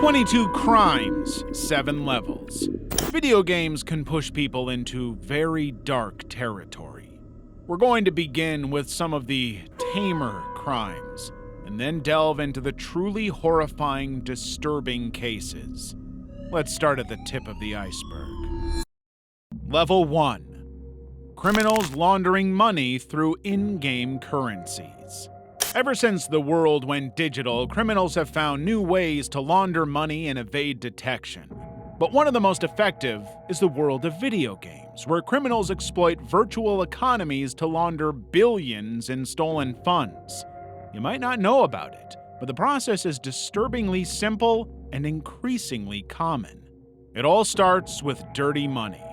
22 crimes, 7 levels. Video games can push people into very dark territory. We're going to begin with some of the tamer crimes, and then delve into the truly horrifying, disturbing cases. Let's start at the tip of the iceberg. Level 1. Criminals laundering money through in-game currencies. Ever since the world went digital, criminals have found new ways to launder money and evade detection. But one of the most effective is the world of video games, where criminals exploit virtual economies to launder billions in stolen funds. You might not know about it, but the process is disturbingly simple and increasingly common. It all starts with dirty money.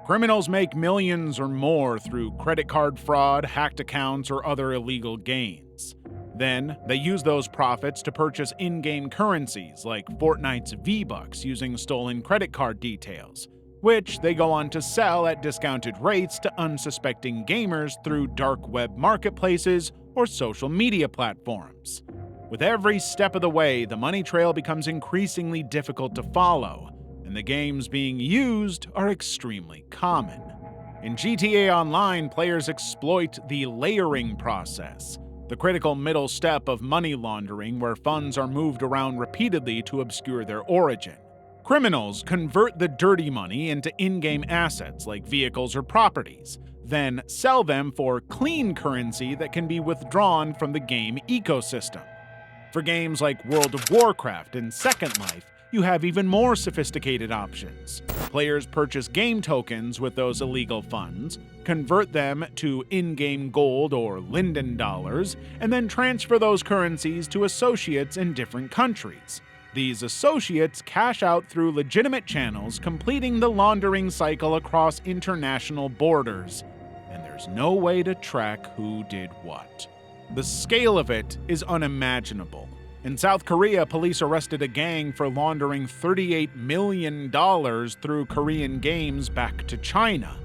Criminals make millions or more through credit card fraud, hacked accounts, or other illegal gains. Then, they use those profits to purchase in-game currencies like Fortnite's V-Bucks using stolen credit card details, which they go on to sell at discounted rates to unsuspecting gamers through dark web marketplaces or social media platforms. With every step of the way, the money trail becomes increasingly difficult to follow, and the games being used are extremely common. In GTA Online, players exploit the layering process, the critical middle step of money laundering where funds are moved around repeatedly to obscure their origin. Criminals convert the dirty money into in-game assets like vehicles or properties, then sell them for clean currency that can be withdrawn from the game ecosystem. For games like World of Warcraft and Second Life, you have even more sophisticated options. Players purchase game tokens with those illegal funds, convert them to in-game gold or Linden dollars, and then transfer those currencies to associates in different countries. These associates cash out through legitimate channels, completing the laundering cycle across international borders. And there's no way to track who did what. The scale of it is unimaginable. In South Korea, police arrested a gang for laundering $38 million through Korean games back to China.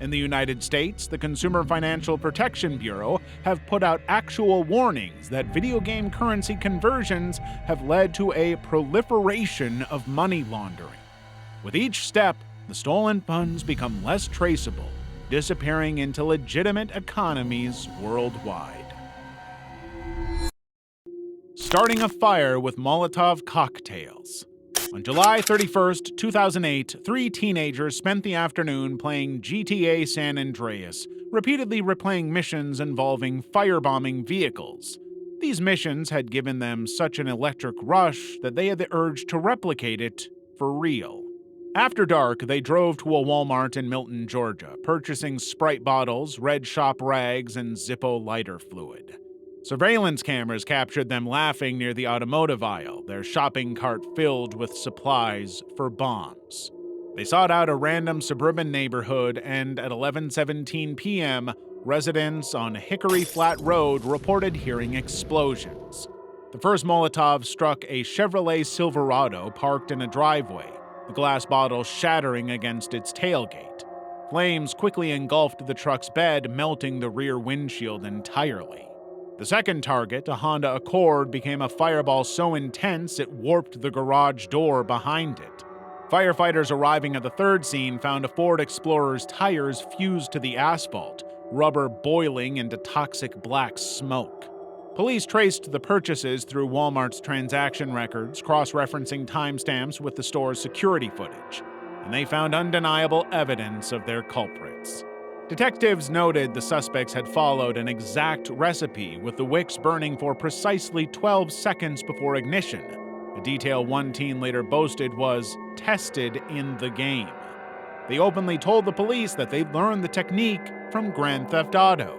In the United States, the Consumer Financial Protection Bureau have put out actual warnings that video game currency conversions have led to a proliferation of money laundering. With each step, the stolen funds become less traceable, disappearing into legitimate economies worldwide. Starting a fire with Molotov cocktails. On July 31, 2008, 3 teenagers spent the afternoon playing GTA San Andreas, repeatedly replaying missions involving firebombing vehicles. These missions had given them such an electric rush that they had the urge to replicate it for real. After dark, they drove to a Walmart in Milton, Georgia, purchasing Sprite bottles, Red Shop rags, and Zippo lighter fluid. Surveillance cameras captured them laughing near the automotive aisle, their shopping cart filled with supplies for bombs. They sought out a random suburban neighborhood, and at 11:17 p.m., residents on Hickory Flat Road reported hearing explosions. The first Molotov struck a Chevrolet Silverado parked in a driveway, the glass bottle shattering against its tailgate. Flames quickly engulfed the truck's bed, melting the rear windshield entirely. The second target, a Honda Accord, became a fireball so intense it warped the garage door behind it. Firefighters arriving at the third scene found a Ford Explorer's tires fused to the asphalt, rubber boiling into toxic black smoke. Police traced the purchases through Walmart's transaction records, cross-referencing timestamps with the store's security footage, and they found undeniable evidence of their culprits. Detectives noted the suspects had followed an exact recipe, with the wicks burning for precisely 12 seconds before ignition, a detail one teen later boasted was tested in the game. They openly told the police that they'd learned the technique from Grand Theft Auto,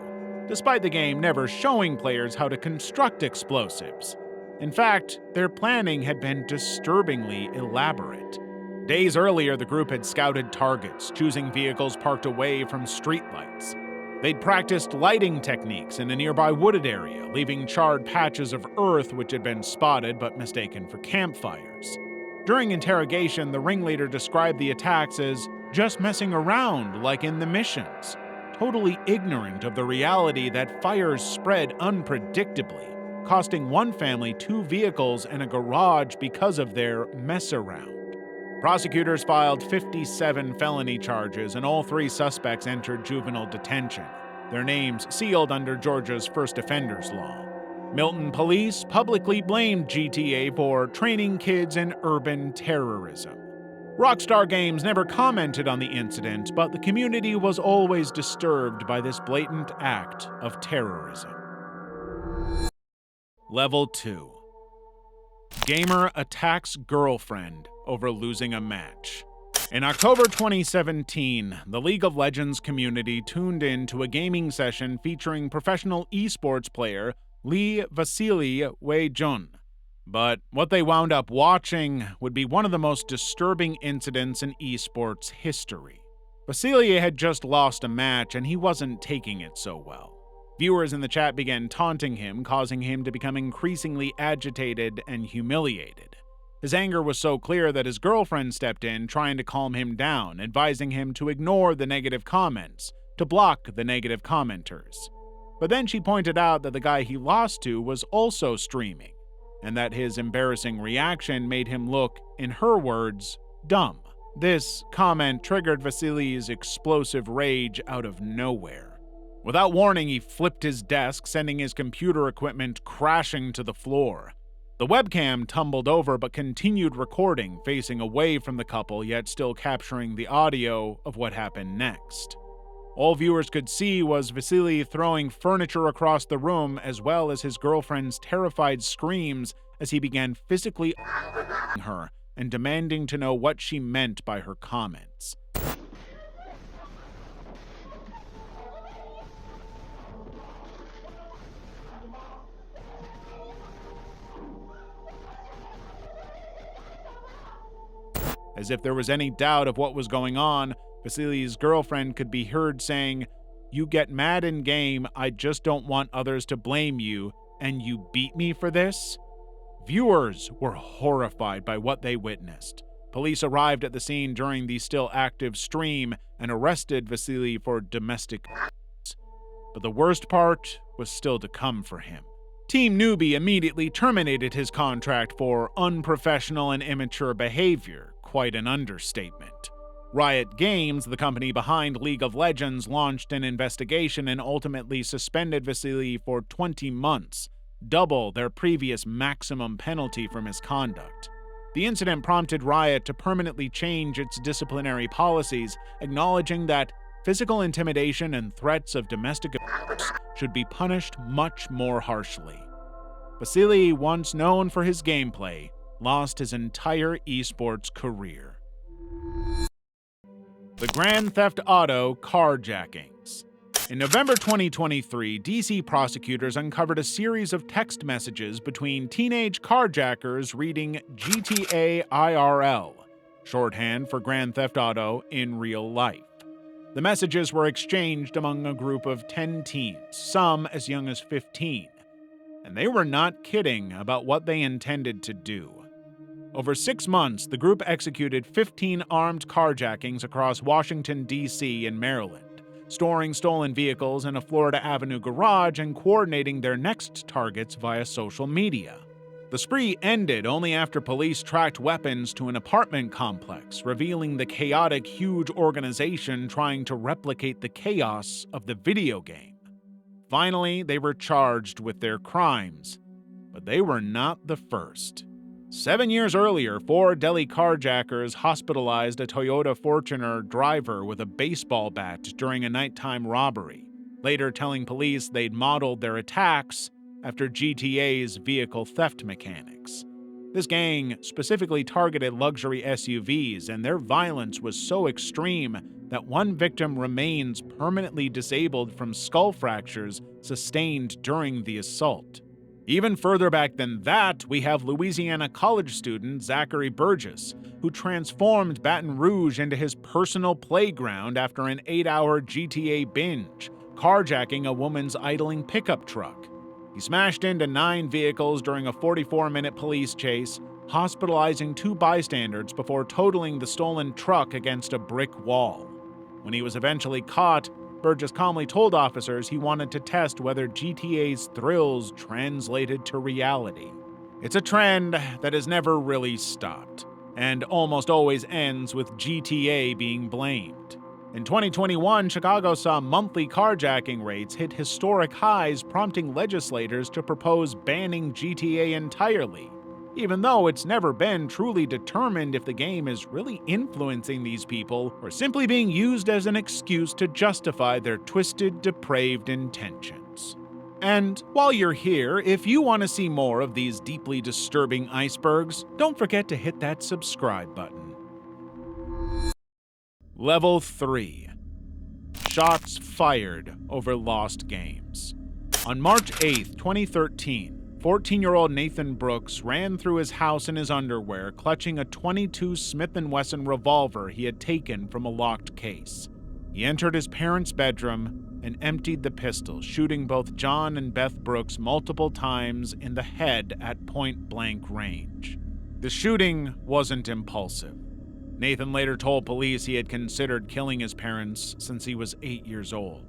despite the game never showing players how to construct explosives. In fact, their planning had been disturbingly elaborate. Days earlier, the group had scouted targets, choosing vehicles parked away from streetlights. They'd practiced lighting techniques in a nearby wooded area, leaving charred patches of earth which had been spotted but mistaken for campfires. During interrogation, the ringleader described the attacks as just messing around like in the missions, totally ignorant of the reality that fires spread unpredictably, costing one family 2 vehicles and a garage because of their mess around. Prosecutors filed 57 felony charges, and all 3 suspects entered juvenile detention, their names sealed under Georgia's first offenders law. Milton police publicly blamed GTA for training kids in urban terrorism. Rockstar Games never commented on the incident, but the community was always disturbed by this blatant act of terrorism. Level 2. Gamer attacks girlfriend over losing a match. In October 2017, the League of Legends community tuned in to a gaming session featuring professional esports player Lee Vasily Wei-jun. But what they wound up watching would be one of the most disturbing incidents in esports history. Vasily had just lost a match and he wasn't taking it so well. Viewers in the chat began taunting him, causing him to become increasingly agitated and humiliated. His anger was so clear that his girlfriend stepped in, trying to calm him down, advising him to ignore the negative comments, to block the negative commenters. But then she pointed out that the guy he lost to was also streaming, and that his embarrassing reaction made him look, in her words, dumb. This comment triggered Vasily's explosive rage out of nowhere. Without warning, he flipped his desk, sending his computer equipment crashing to the floor. The webcam tumbled over but continued recording, facing away from the couple, yet still capturing the audio of what happened next. All viewers could see was Vasily throwing furniture across the room, as well as his girlfriend's terrified screams as he began physically her and demanding to know what she meant by her comments. As if there was any doubt of what was going on, Vasily's girlfriend could be heard saying, "You get mad in game, I just don't want others to blame you, and you beat me for this?" Viewers were horrified by what they witnessed. Police arrived at the scene during the still active stream and arrested Vasily for domestic abuse. But the worst part was still to come for him. Team Newbie immediately terminated his contract for unprofessional and immature behavior. Quite an understatement. Riot Games, the company behind League of Legends, launched an investigation and ultimately suspended Vasily for 20 months, double their previous maximum penalty for misconduct. The incident prompted Riot to permanently change its disciplinary policies, acknowledging that physical intimidation and threats of domestic abuse should be punished much more harshly. Vasily, once known for his gameplay, lost his entire esports career. The Grand Theft Auto carjackings. In November 2023, DC prosecutors uncovered a series of text messages between teenage carjackers reading GTA IRL, shorthand for Grand Theft Auto in real life. The messages were exchanged among a group of 10 teens, some as young as 15, and they were not kidding about what they intended to do. Over 6 months, the group executed 15 armed carjackings across Washington, D.C. and Maryland, storing stolen vehicles in a Florida Avenue garage and coordinating their next targets via social media. The spree ended only after police tracked weapons to an apartment complex, revealing the chaotic, huge organization trying to replicate the chaos of the video game. Finally, they were charged with their crimes, but they were not the first. 7 years earlier, 4 Delhi carjackers hospitalized a Toyota Fortuner driver with a baseball bat during a nighttime robbery, later telling police they'd modeled their attacks after GTA's vehicle theft mechanics. This gang specifically targeted luxury SUVs, and their violence was so extreme that one victim remains permanently disabled from skull fractures sustained during the assault. Even further back than that, we have Louisiana college student Zachary Burgess, who transformed Baton Rouge into his personal playground after an 8-hour GTA binge, carjacking a woman's idling pickup truck. He smashed into 9 vehicles during a 44-minute police chase, hospitalizing 2 bystanders before totaling the stolen truck against a brick wall. When he was eventually caught, Burgess calmly told officers he wanted to test whether GTA's thrills translated to reality. It's a trend that has never really stopped, and almost always ends with GTA being blamed. In 2021, Chicago saw monthly carjacking rates hit historic highs, prompting legislators to propose banning GTA entirely, even though it's never been truly determined if the game is really influencing these people or simply being used as an excuse to justify their twisted, depraved intentions. And while you're here, if you want to see more of these deeply disturbing icebergs, don't forget to hit that subscribe button. Level 3. Shots fired over lost games. On March 8, 2013, 14-year-old Nathan Brooks ran through his house in his underwear, clutching a .22 Smith & Wesson revolver he had taken from a locked case. He entered his parents' bedroom and emptied the pistol, shooting both John and Beth Brooks multiple times in the head at point-blank range. The shooting wasn't impulsive. Nathan later told police he had considered killing his parents since he was 8 years old.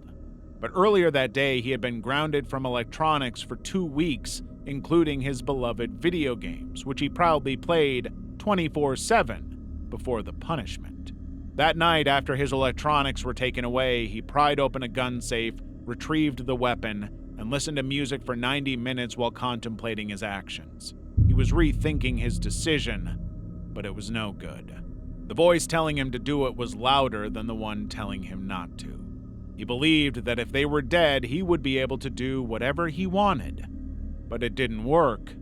But earlier that day, he had been grounded from electronics for 2 weeks, including his beloved video games, which he proudly played 24/7 before the punishment. That night, after his electronics were taken away, he pried open a gun safe, retrieved the weapon, and listened to music for 90 minutes while contemplating his actions. He was rethinking his decision, but it was no good. The voice telling him to do it was louder than the one telling him not to. He believed that if they were dead, he would be able to do whatever he wanted. But it didn't work.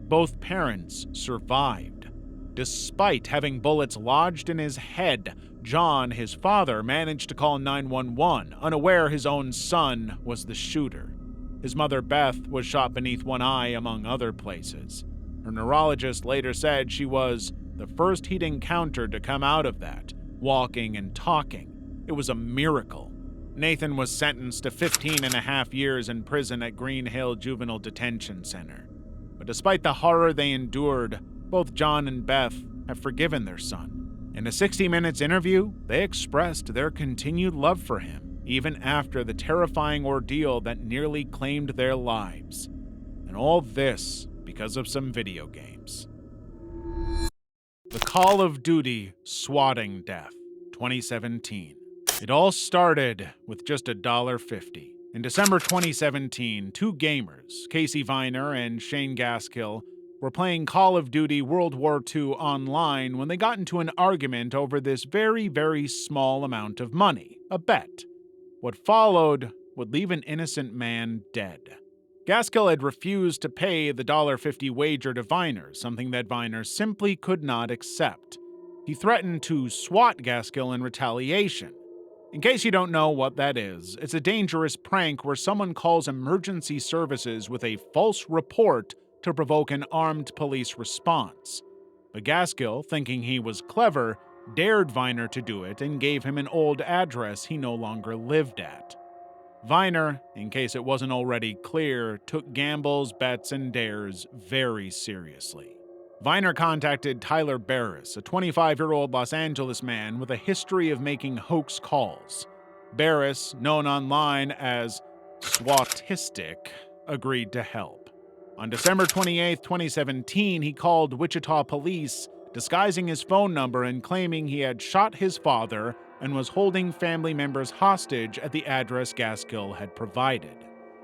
Both parents survived. Despite having bullets lodged in his head, John, his father, managed to call 911, unaware his own son was the shooter. His mother, Beth, was shot beneath one eye, among other places. Her neurologist later said she was the first he'd encountered to come out of that, walking and talking. It was a miracle. Nathan was sentenced to 15.5 years in prison at Green Hill Juvenile Detention Center. But despite the horror they endured, both John and Beth have forgiven their son. In a 60 Minutes interview, they expressed their continued love for him, even after the terrifying ordeal that nearly claimed their lives. And all this because of some video games. The Call of Duty Swatting Death, 2017. It all started with just $1.50. In December 2017, two gamers, Casey Viner and Shane Gaskill, were playing Call of Duty World War II online when they got into an argument over this very, very small amount of money, a bet. What followed would leave an innocent man dead. Gaskill had refused to pay the $1.50 wager to Viner, something that Viner simply could not accept. He threatened to swat Gaskill in retaliation. In case you don't know what that is, it's a dangerous prank where someone calls emergency services with a false report to provoke an armed police response. But Gaskill, thinking he was clever, dared Viner to do it and gave him an old address he no longer lived at. Viner, in case it wasn't already clear, took gambles, bets, and dares very seriously. Viner contacted Tyler Barris, a 25-year-old Los Angeles man with a history of making hoax calls. Barris, known online as Swatistic, agreed to help. On December 28, 2017, he called Wichita police, disguising his phone number and claiming he had shot his father and was holding family members hostage at the address Gaskill had provided.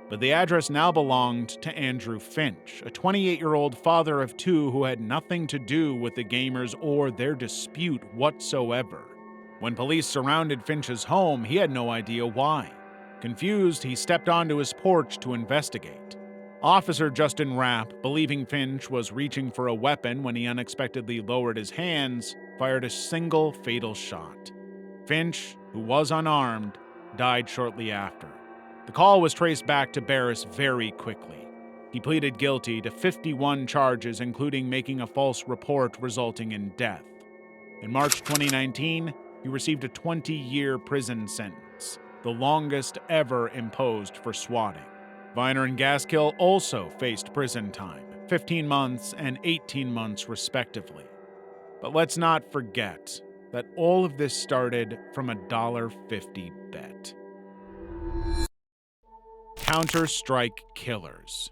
But the address now belonged to Andrew Finch, a 28-year-old father of two who had nothing to do with the gamers or their dispute whatsoever. When police surrounded Finch's home, he had no idea why. Confused, he stepped onto his porch to investigate. Officer Justin Rapp, believing Finch was reaching for a weapon when he unexpectedly lowered his hands, fired a single fatal shot. Finch, who was unarmed, died shortly after. The call was traced back to Barris very quickly. He pleaded guilty to 51 charges, including making a false report resulting in death. In March 2019, he received a 20-year prison sentence, the longest ever imposed for swatting. Viner and Gaskill also faced prison time, 15 months and 18 months respectively. But let's not forget that all of this started from a $1.50 bet. Counter-Strike killers.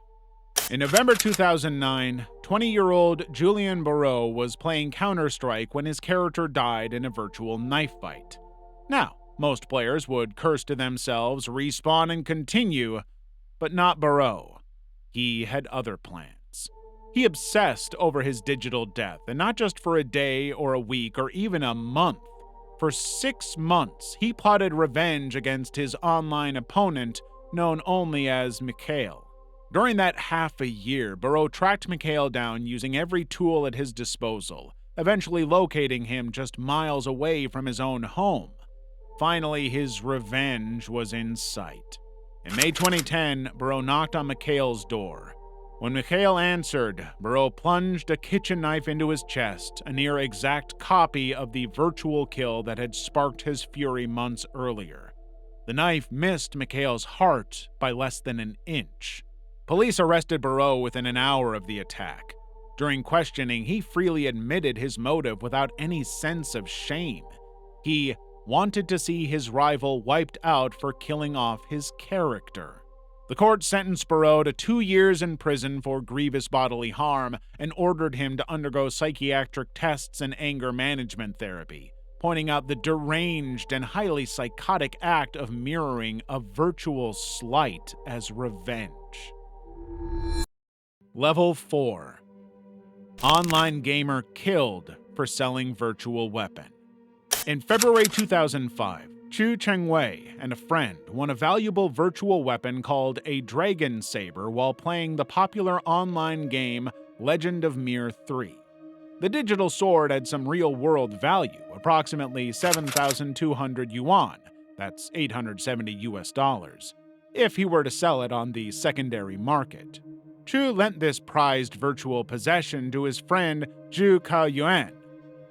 In November 2009, 20-year-old Julien Barreau was playing Counter-Strike when his character died in a virtual knife fight. Now, most players would curse to themselves, respawn, and continue, but not Barreau. He had other plans. He obsessed over his digital death, and not just for a day or a week or even a month. For 6 months, he plotted revenge against his online opponent, known only as Mikhail. During that half a year, Barreau tracked Mikhail down using every tool at his disposal, eventually locating him just miles away from his own home. Finally, his revenge was in sight. In May 2010, Barreau knocked on Mikhail's door. When Mikhail answered, Barreau plunged a kitchen knife into his chest, a near-exact copy of the virtual kill that had sparked his fury months earlier. The knife missed Mikhail's heart by less than an inch. Police arrested Barreau within an hour of the attack. During questioning, he freely admitted his motive without any sense of shame. He wanted to see his rival wiped out for killing off his character. The court sentenced Barreau to 2 years in prison for grievous bodily harm and ordered him to undergo psychiatric tests and anger management therapy, pointing out the deranged and highly psychotic act of mirroring a virtual slight as revenge. Level 4. Online gamer killed for selling virtual weapon. In February 2005, Chu Chengwei and a friend won a valuable virtual weapon called a Dragon Saber while playing the popular online game Legend of Mir 3. The digital sword had some real-world value, approximately 7,200 yuan, that's $870, if he were to sell it on the secondary market. Chu lent this prized virtual possession to his friend Zhu Kaoyuan,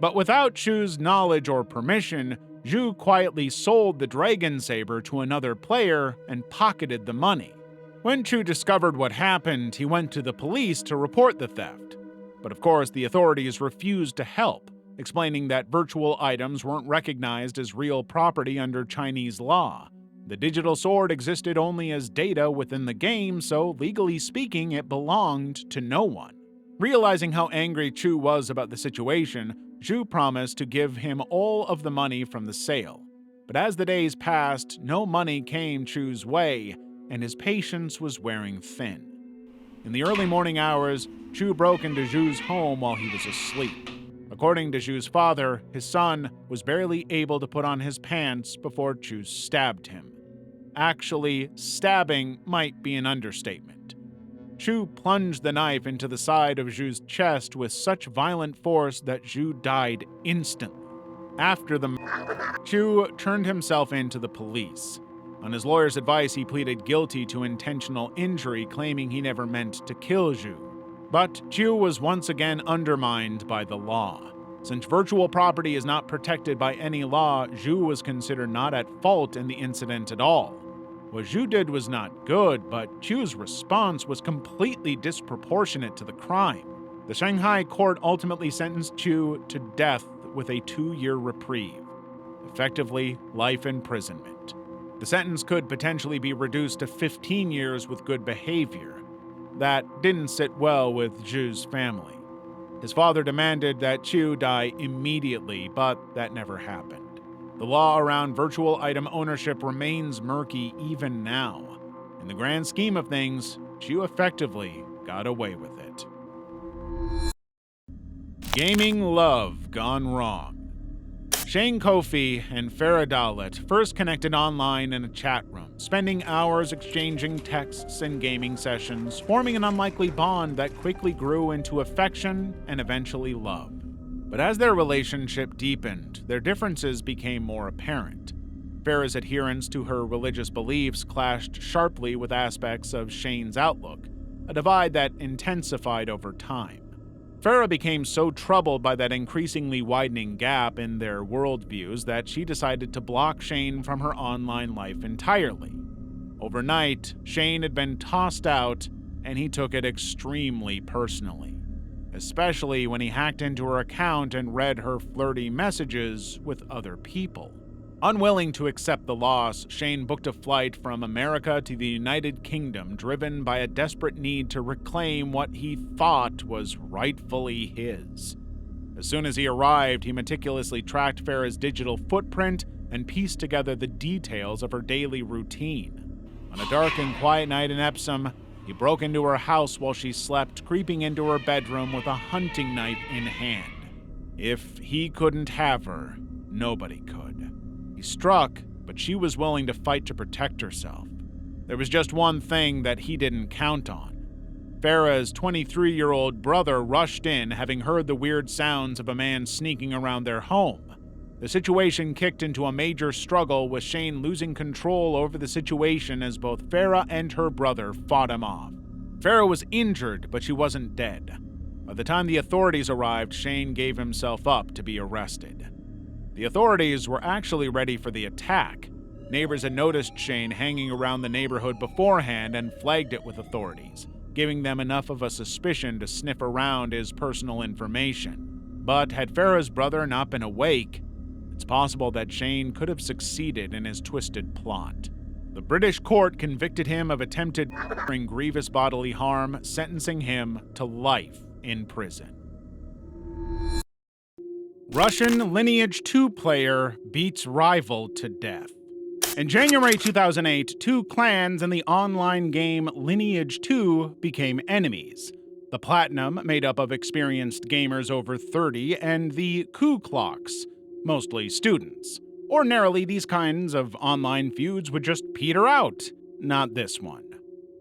but without Chu's knowledge or permission, Zhu quietly sold the Dragon Saber to another player and pocketed the money. When Chu discovered what happened, he went to the police to report the theft. But of course, the authorities refused to help, explaining that virtual items weren't recognized as real property under Chinese law. The digital sword existed only as data within the game, so legally speaking, it belonged to no one. Realizing how angry Chu was about the situation, Zhu promised to give him all of the money from the sale. But as the days passed, no money came Chu's way, and his patience was wearing thin. In the early morning hours, Chu broke into Zhu's home while he was asleep. According to Zhu's father, his son was barely able to put on his pants before Chu stabbed him. Actually, stabbing might be an understatement. Chu plunged the knife into the side of Zhu's chest with such violent force that Zhu died instantly. After the murder, Chu turned himself in to the police. On his lawyer's advice, he pleaded guilty to intentional injury, claiming he never meant to kill Zhu. But Chu was once again undermined by the law. Since virtual property is not protected by any law, Zhu was considered not at fault in the incident at all. What Zhu did was not good, but Chu's response was completely disproportionate to the crime. The Shanghai court ultimately sentenced Chu to death with a 2-year reprieve, effectively life imprisonment. The sentence could potentially be reduced to 15 years with good behavior. That didn't sit well with Zhu's family. His father demanded that Chu die immediately, but that never happened. The law around virtual item ownership remains murky even now. In the grand scheme of things, Chu effectively got away with it. Gaming love gone wrong. Shane Kofi and Farah Dalit first connected online in a chat room, spending hours exchanging texts and gaming sessions, forming an unlikely bond that quickly grew into affection and eventually love. But as their relationship deepened, their differences became more apparent. Farah's adherence to her religious beliefs clashed sharply with aspects of Shane's outlook, a divide that intensified over time. Farah became so troubled by that increasingly widening gap in their worldviews that she decided to block Shane from her online life entirely. Overnight, Shane had been tossed out, and he took it extremely personally, especially when he hacked into her account and read her flirty messages with other people. Unwilling to accept the loss, Shane booked a flight from America to the United Kingdom, driven by a desperate need to reclaim what he thought was rightfully his. As soon as he arrived, he meticulously tracked Farah's digital footprint and pieced together the details of her daily routine. On a dark and quiet night in Epsom, he broke into her house while she slept, creeping into her bedroom with a hunting knife in hand. If he couldn't have her, nobody could. He struck, but she was willing to fight to protect herself. There was just one thing that he didn't count on. Farah's 23-year-old brother rushed in, having heard the weird sounds of a man sneaking around their home. The situation kicked into a major struggle, with Shane losing control over the situation as both Farah and her brother fought him off. Farah was injured, but she wasn't dead. By the time the authorities arrived, Shane gave himself up to be arrested. The authorities were actually ready for the attack. Neighbors had noticed Shane hanging around the neighborhood beforehand and flagged it with authorities, giving them enough of a suspicion to sniff around his personal information. But had Farah's brother not been awake, it's possible that Shane could have succeeded in his twisted plot. The British court convicted him of attempted and grievous bodily harm, sentencing him to life in prison. Russian Lineage 2 player beats rival to death. In January 2008, two clans in the online game Lineage 2 became enemies. The Platinum, made up of experienced gamers over 30, and the Ku Klux, mostly students. Ordinarily, these kinds of online feuds would just peter out. Not this one.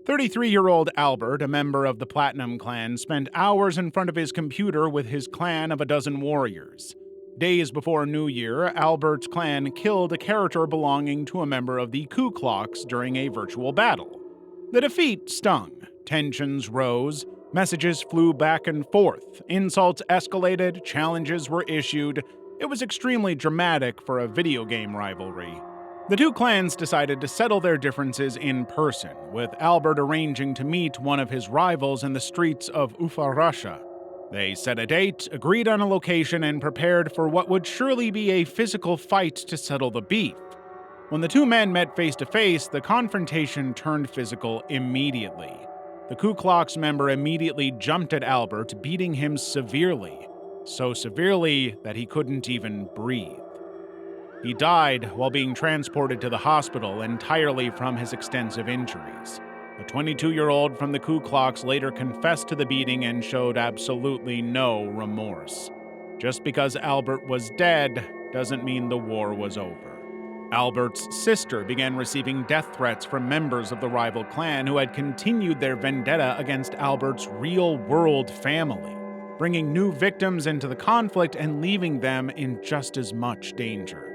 33-year-old Albert, a member of the Platinum clan, spent hours in front of his computer with his clan of a dozen warriors. Days before New Year, Albert's clan killed a character belonging to a member of the Ku Klux during a virtual battle. The defeat stung. Tensions rose. Messages flew back and forth. Insults escalated. Challenges were issued. It was extremely dramatic for a video game rivalry. The two clans decided to settle their differences in person, with Albert arranging to meet one of his rivals in the streets of Ufa, Russia. They set a date, agreed on a location, and prepared for what would surely be a physical fight to settle the beef. When the two men met face to face, the confrontation turned physical immediately. The Ku Klux member immediately jumped at Albert, beating him severely, so severely that he couldn't even breathe. He died while being transported to the hospital entirely from his extensive injuries. The 22-year-old from the Ku Klux later confessed to the beating and showed absolutely no remorse. Just because Albert was dead doesn't mean the war was over. Albert's sister began receiving death threats from members of the rival clan who had continued their vendetta against Albert's real-world family, bringing new victims into the conflict and leaving them in just as much danger.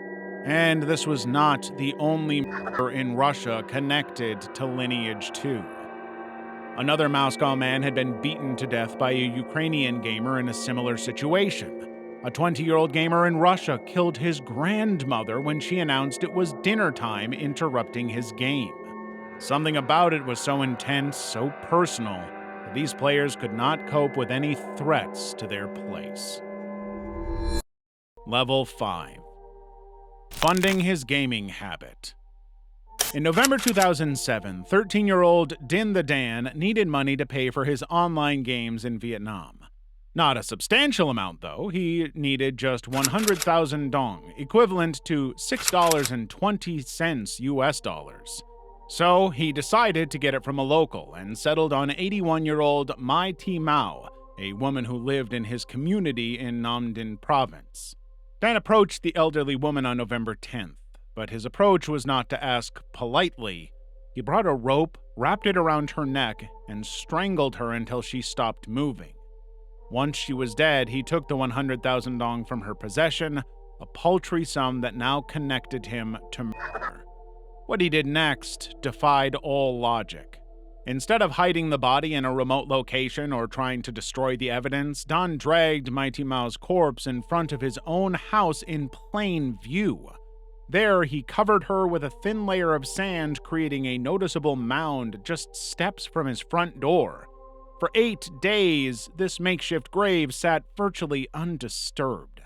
And this was not the only murder in Russia connected to Lineage 2. Another Moscow man had been beaten to death by a Ukrainian gamer in a similar situation. A 20-year-old gamer in Russia killed his grandmother when she announced it was dinner time, interrupting his game. Something about it was so intense, so personal, that these players could not cope with any threats to their place. Level 5. Funding his gaming habit. In November 2007, 13-year-old Din the Dan needed money to pay for his online games in Vietnam. Not a substantial amount, though. He needed just 100,000 dong, equivalent to $6.20 US dollars. So he decided to get it from a local and settled on 81-year-old Mai Ti Mao, a woman who lived in his community in Nam Dinh province. Dan approached the elderly woman on November 10th, but his approach was not to ask politely. He brought a rope, wrapped it around her neck, and strangled her until she stopped moving. Once she was dead, he took the 100,000 dong from her possession, a paltry sum that now connected him to murder. What he did next defied all logic. Instead of hiding the body in a remote location or trying to destroy the evidence, Don dragged Mighty Mao's corpse in front of his own house in plain view. There, he covered her with a thin layer of sand, creating a noticeable mound just steps from his front door. For 8 days, this makeshift grave sat virtually undisturbed.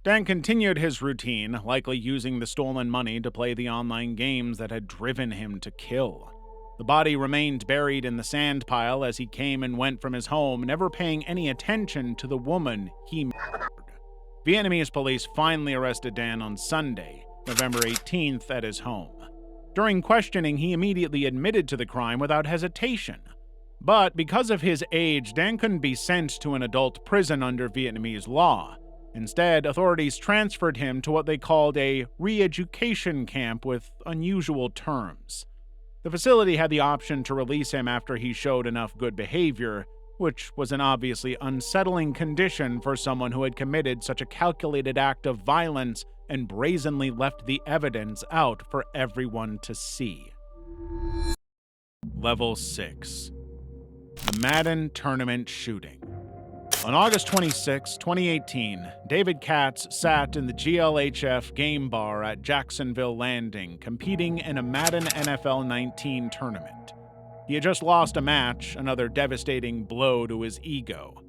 Dan continued his routine, likely using the stolen money to play the online games that had driven him to kill. The body remained buried in the sand pile as he came and went from his home, never paying any attention to the woman he murdered. Vietnamese police finally arrested Dan on Sunday, November 18th, at his home. During questioning, he immediately admitted to the crime without hesitation. But because of his age, Dan couldn't be sent to an adult prison under Vietnamese law. Instead, authorities transferred him to what they called a re-education camp with unusual terms. The facility had the option to release him after he showed enough good behavior, which was an obviously unsettling condition for someone who had committed such a calculated act of violence and brazenly left the evidence out for everyone to see. Level 6. The Madden Tournament Shooting. On August 26, 2018, David Katz sat in the GLHF game bar at Jacksonville Landing, competing in a Madden NFL 19 tournament. He had just lost a match, another devastating blow to his ego.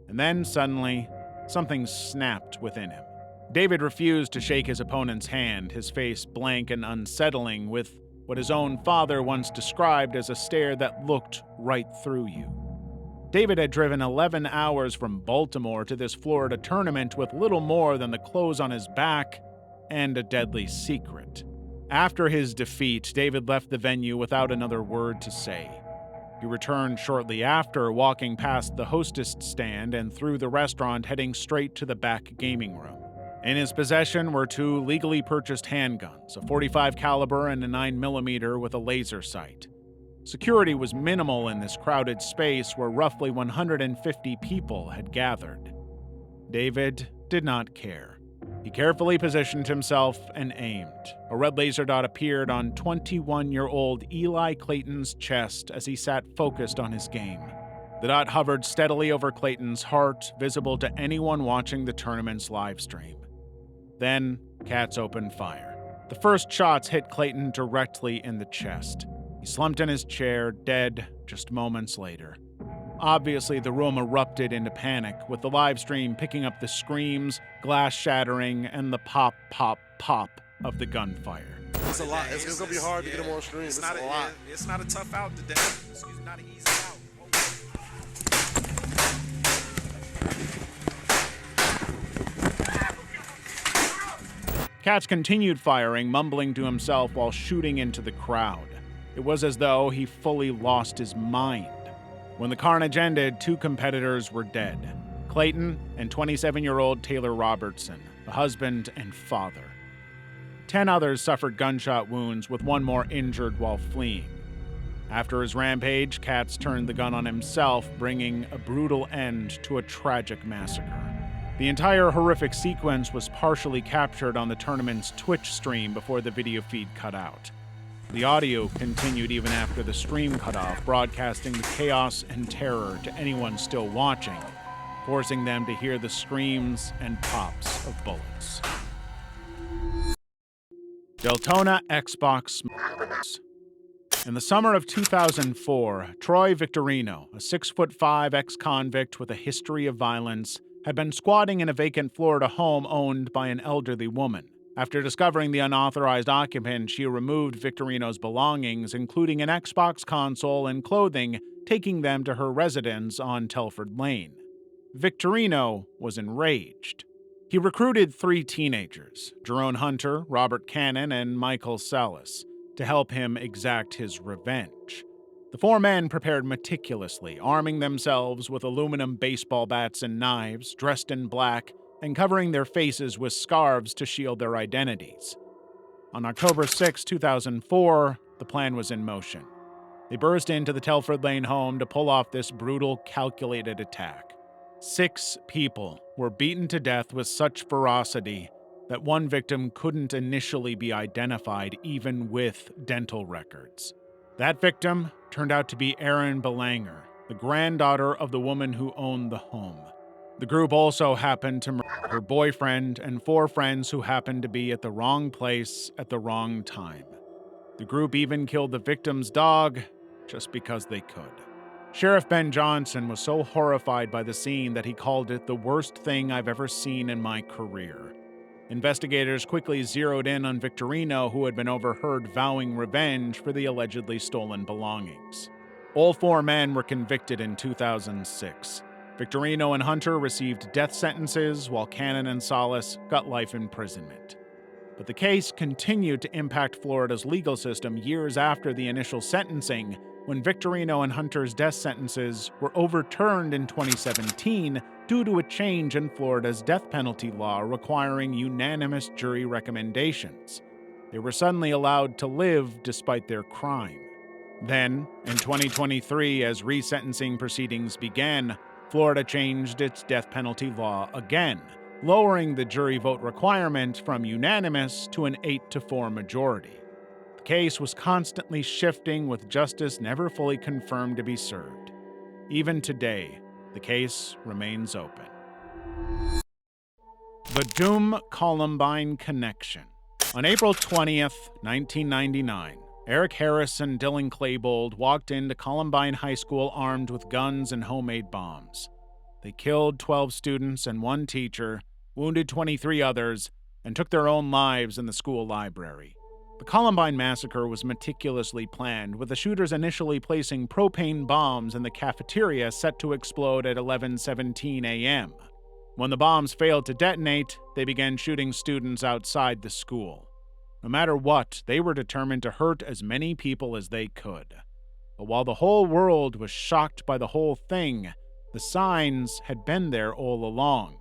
And then, suddenly, something snapped within him. David refused to shake his opponent's hand, his face blank and unsettling, with what his own father once described as a stare that looked right through you. David had driven 11 hours from Baltimore to this Florida tournament with little more than the clothes on his back and a deadly secret. After his defeat, David left the venue without another word to say. He returned shortly after, walking past the hostess stand and through the restaurant, heading straight to the back gaming room. In his possession were 2 legally purchased handguns, a .45 caliber and a 9mm with a laser sight. Security was minimal in this crowded space where roughly 150 people had gathered. David did not care. He carefully positioned himself and aimed. A red laser dot appeared on 21-year-old Eli Clayton's chest as he sat focused on his game. The dot hovered steadily over Clayton's heart, visible to anyone watching the tournament's live stream. Then, Katz opened fire. The first shots hit Clayton directly in the chest. He slumped in his chair, dead, just moments later. Obviously, the room erupted into panic, with the live stream picking up the screams, glass shattering, and the pop, pop, pop of the gunfire. It's a lot. It's going to be hard to get them on stream. It's not a lot. It's not a tough out today. Excuse me, not an easy out. Katz continued firing, mumbling to himself while shooting into the crowd. It was as though he fully lost his mind. When the carnage ended, 2 competitors were dead: Clayton and 27-year-old Taylor Robertson, a husband and father. 10 others suffered gunshot wounds, with 1 more injured while fleeing. After his rampage, Katz turned the gun on himself, bringing a brutal end to a tragic massacre. The entire horrific sequence was partially captured on the tournament's Twitch stream before the video feed cut out. The audio continued even after the stream cut off, broadcasting the chaos and terror to anyone still watching, forcing them to hear the screams and pops of bullets. Deltona Xbox Smokers. In the summer of 2004, Troy Victorino, a 6'5" ex-convict with a history of violence, had been squatting in a vacant Florida home owned by an elderly woman. After discovering the unauthorized occupant, she removed Victorino's belongings, including an Xbox console and clothing, taking them to her residence on Telford Lane. Victorino was enraged. He recruited 3 teenagers, Jerome Hunter, Robert Cannon, and Michael Salas, to help him exact his revenge. The 4 men prepared meticulously, arming themselves with aluminum baseball bats and knives, dressed in black, and covering their faces with scarves to shield their identities. On October 6, 2004, the plan was in motion. They burst into the Telford Lane home to pull off this brutal, calculated attack. 6 people were beaten to death with such ferocity that one victim couldn't initially be identified even with dental records. That victim turned out to be Erin Belanger, the granddaughter of the woman who owned the home. The group also happened to murder her boyfriend and 4 friends who happened to be at the wrong place at the wrong time. The group even killed the victim's dog just because they could. Sheriff Ben Johnson was so horrified by the scene that he called it the worst thing I've ever seen in my career. Investigators quickly zeroed in on Victorino, who had been overheard vowing revenge for the allegedly stolen belongings. All four men were convicted in 2006. Victorino and Hunter received death sentences, while Cannon and Salas got life imprisonment. But the case continued to impact Florida's legal system years after the initial sentencing, when Victorino and Hunter's death sentences were overturned in 2017 due to a change in Florida's death penalty law requiring unanimous jury recommendations. They were suddenly allowed to live despite their crime. Then, in 2023, as resentencing proceedings began, Florida changed its death penalty law again, lowering the jury vote requirement from unanimous to an 8-4 majority. The case was constantly shifting, with justice never fully confirmed to be served. Even today, the case remains open. The Doom-Columbine Connection. On April 20th, 1999, Eric Harris and Dylan Klebold walked into Columbine High School armed with guns and homemade bombs. They killed 12 students and one teacher, wounded 23 others, and took their own lives in the school library. The Columbine massacre was meticulously planned, with the shooters initially placing propane bombs in the cafeteria set to explode at 11:17 a.m. When the bombs failed to detonate, they began shooting students outside the school. No matter what, they were determined to hurt as many people as they could. But while the whole world was shocked by the whole thing, the signs had been there all along.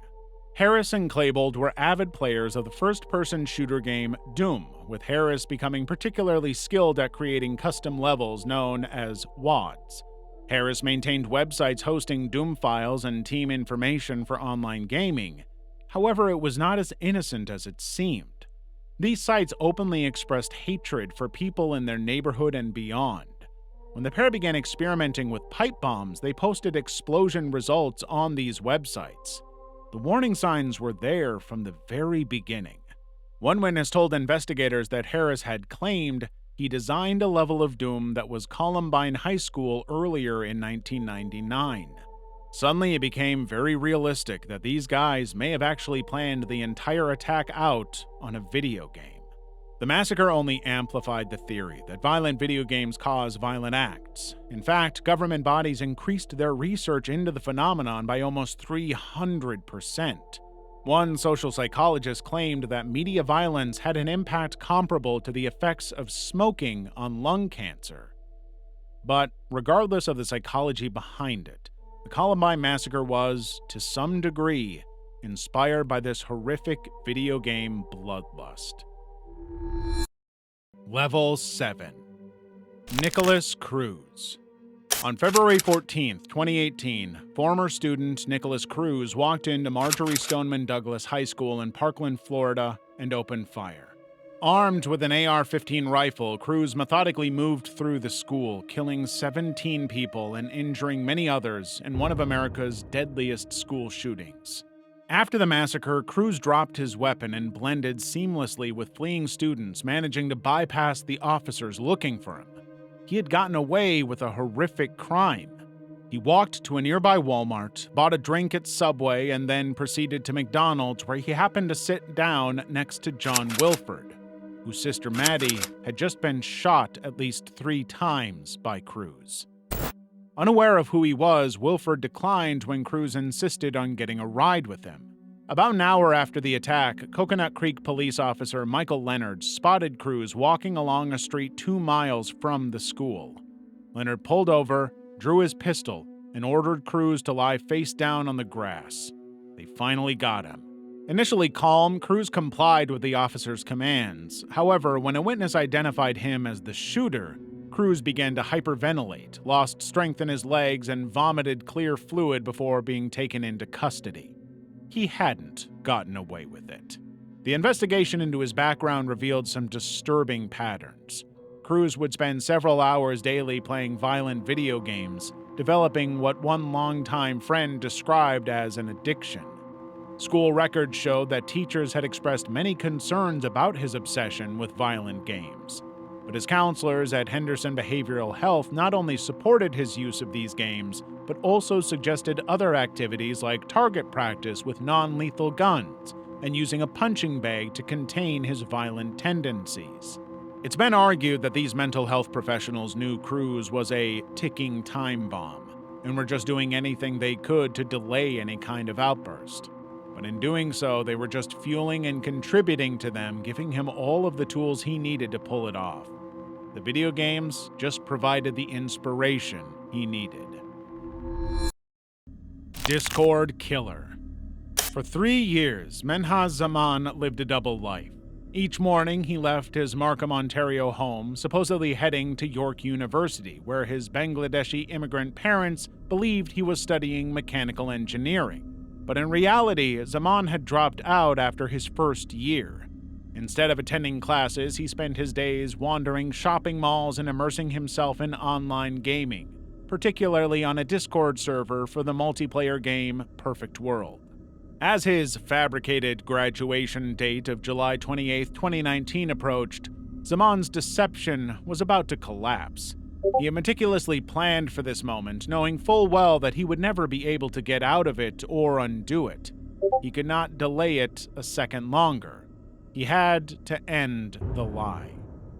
Harris and Klebold were avid players of the first-person shooter game Doom, with Harris becoming particularly skilled at creating custom levels known as WADs. Harris maintained websites hosting Doom files and team information for online gaming. However, it was not as innocent as it seemed. These sites openly expressed hatred for people in their neighborhood and beyond. When the pair began experimenting with pipe bombs, they posted explosion results on these websites. The warning signs were there from the very beginning. One witness told investigators that Harris had claimed he designed a level of Doom that was Columbine High School earlier in 1999. Suddenly, it became very realistic that these guys may have actually planned the entire attack out on a video game. The massacre only amplified the theory that violent video games cause violent acts. In fact, government bodies increased their research into the phenomenon by almost 300%. One social psychologist claimed that media violence had an impact comparable to the effects of smoking on lung cancer. But regardless of the psychology behind it, the Columbine massacre was, to some degree, inspired by this horrific video game bloodlust. Level 7. Nicholas Cruz. On February 14, 2018, former student Nicholas Cruz walked into Marjorie Stoneman Douglas High School in Parkland, Florida, and opened fire. Armed with an AR-15 rifle, Cruz methodically moved through the school, killing 17 people and injuring many others in one of America's deadliest school shootings. After the massacre, Cruz dropped his weapon and blended seamlessly with fleeing students, managing to bypass the officers looking for him. He had gotten away with a horrific crime. He walked to a nearby Walmart, bought a drink at Subway, and then proceeded to McDonald's, where he happened to sit down next to John Wilford, whose sister Maddie had just been shot at least 3 times by Cruz. Unaware of who he was, Wilford declined when Cruz insisted on getting a ride with him. About an hour after the attack, Coconut Creek police officer Michael Leonard spotted Cruz walking along a street 2 miles from the school. Leonard pulled over, drew his pistol, and ordered Cruz to lie face down on the grass. They finally got him. Initially calm, Cruz complied with the officer's commands. However, when a witness identified him as the shooter, Cruz began to hyperventilate, lost strength in his legs, and vomited clear fluid before being taken into custody. He hadn't gotten away with it. The investigation into his background revealed some disturbing patterns. Cruz would spend several hours daily playing violent video games, developing what one longtime friend described as an addiction. School records showed that teachers had expressed many concerns about his obsession with violent games. But his counselors at Henderson Behavioral Health not only supported his use of these games, but also suggested other activities like target practice with non-lethal guns, and using a punching bag to contain his violent tendencies. It's been argued that these mental health professionals knew Cruz was a ticking time bomb and were just doing anything they could to delay any kind of outburst. But in doing so, they were just fueling and contributing to them, giving him all of the tools he needed to pull it off. The video games just provided the inspiration he needed. Discord Killer. For 3 years, Menhaz Zaman lived a double life. Each morning, he left his Markham, Ontario home, supposedly heading to York University, where his Bangladeshi immigrant parents believed he was studying mechanical engineering. But in reality, Zaman had dropped out after his first year. Instead of attending classes, he spent his days wandering shopping malls and immersing himself in online gaming, particularly on a Discord server for the multiplayer game Perfect World. As his fabricated graduation date of July 28, 2019 approached, Zaman's deception was about to collapse. He had meticulously planned for this moment, knowing full well that he would never be able to get out of it or undo it. He could not delay it a second longer. He had to end the lie.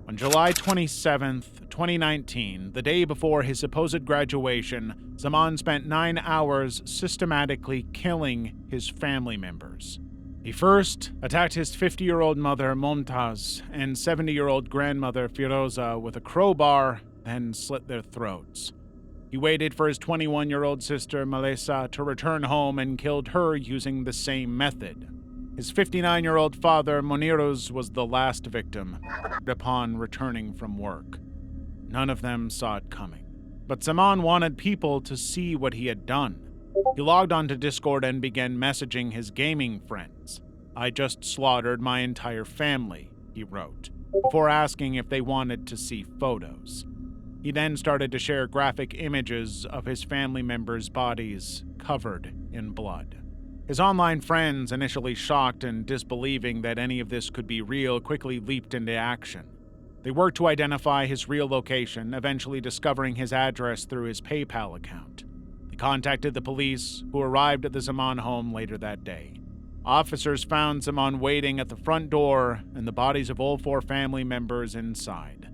On July 27, 2019, the day before his supposed graduation, Zaman spent 9 hours systematically killing his family members. He first attacked his 50-year-old mother, Momtaz, and 70-year-old grandmother, Firoza, with a crowbar, then slit their throats. He waited for his 21-year-old sister, Melissa, to return home and killed her using the same method. His 59-year-old father, Moniruz, was the last victim upon returning from work. None of them saw it coming. But Zaman wanted people to see what he had done. He logged onto Discord and began messaging his gaming friends. "I just slaughtered my entire family," he wrote, before asking if they wanted to see photos. He then started to share graphic images of his family members' bodies covered in blood. His online friends, initially shocked and disbelieving that any of this could be real, quickly leaped into action. They worked to identify his real location, eventually discovering his address through his PayPal account. They contacted the police, who arrived at the Zaman home later that day. Officers found Zaman waiting at the front door and the bodies of all 4 family members inside.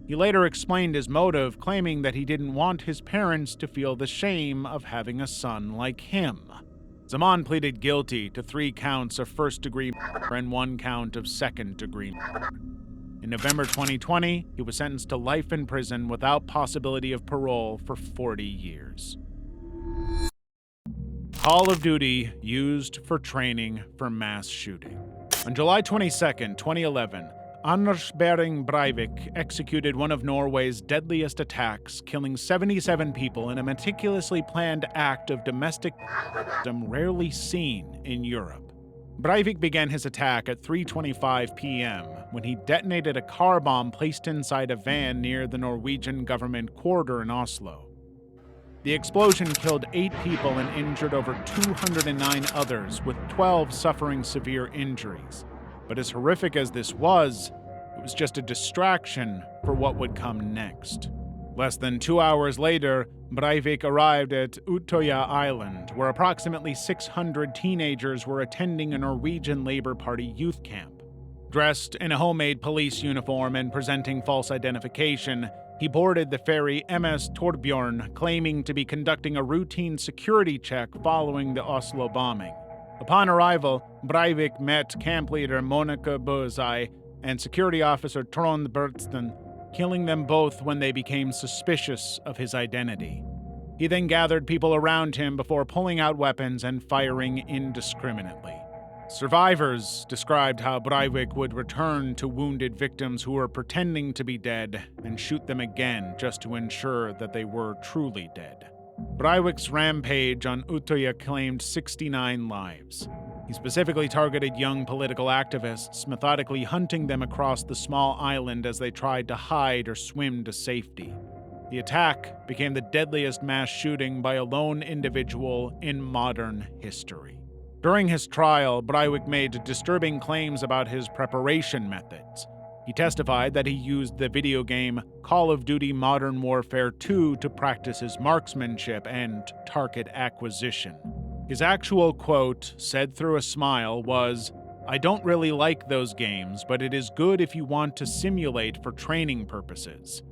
He later explained his motive, claiming that he didn't want his parents to feel the shame of having a son like him. Zaman pleaded guilty to 3 counts of first-degree murder and 1 count of second-degree murder. In November 2020, he was sentenced to life in prison without possibility of parole for 40 years. Call of Duty used for training for mass shooting. On July 22, 2011, Anders Behring Breivik executed one of Norway's deadliest attacks, killing 77 people in a meticulously planned act of domestic terrorism rarely seen in Europe. Breivik began his attack at 3:25 p.m. when he detonated a car bomb placed inside a van near the Norwegian government quarter in Oslo. The explosion killed 8 people and injured over 209 others, with 12 suffering severe injuries. But as horrific as this was, it was just a distraction for what would come next. Less than 2 hours later, Breivik arrived at Utøya Island, where approximately 600 teenagers were attending a Norwegian Labour Party youth camp. Dressed in a homemade police uniform and presenting false identification, he boarded the ferry MS Torbjørn, claiming to be conducting a routine security check following the Oslo bombing. Upon arrival, Breivik met camp leader Monica Bozai and security officer Trond Bertsten, killing them both when they became suspicious of his identity. He then gathered people around him before pulling out weapons and firing indiscriminately. Survivors described how Breivik would return to wounded victims who were pretending to be dead and shoot them again just to ensure that they were truly dead. Breivik's rampage on Utøya claimed 69 lives. He specifically targeted young political activists, methodically hunting them across the small island as they tried to hide or swim to safety. The attack became the deadliest mass shooting by a lone individual in modern history. During his trial, Breivik made disturbing claims about his preparation methods. He testified that he used the video game Call of Duty Modern Warfare 2 to practice his marksmanship and target acquisition. His actual quote, said through a smile, was, I don't really like those games, but it is good if you want to simulate for training purposes.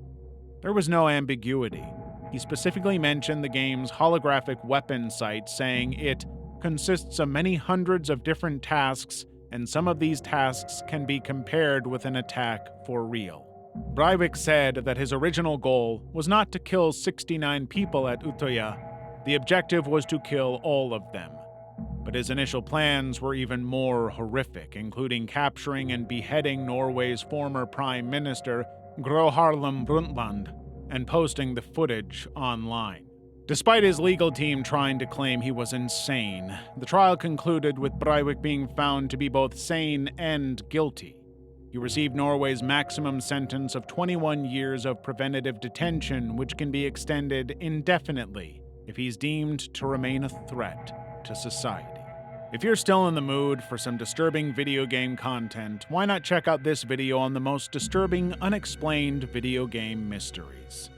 There was no ambiguity. He specifically mentioned the game's holographic weapon sight, saying it consists of many hundreds of different tasks, and some of these tasks can be compared with an attack for real. Breivik said that his original goal was not to kill 69 people at Utøya. The objective was to kill all of them. But his initial plans were even more horrific, including capturing and beheading Norway's former Prime Minister, Gro Harlem Brundtland, and posting the footage online. Despite his legal team trying to claim he was insane, the trial concluded with Breivik being found to be both sane and guilty. He received Norway's maximum sentence of 21 years of preventative detention, which can be extended indefinitely if he's deemed to remain a threat to society. If you're still in the mood for some disturbing video game content, why not check out this video on the most disturbing unexplained video game mysteries?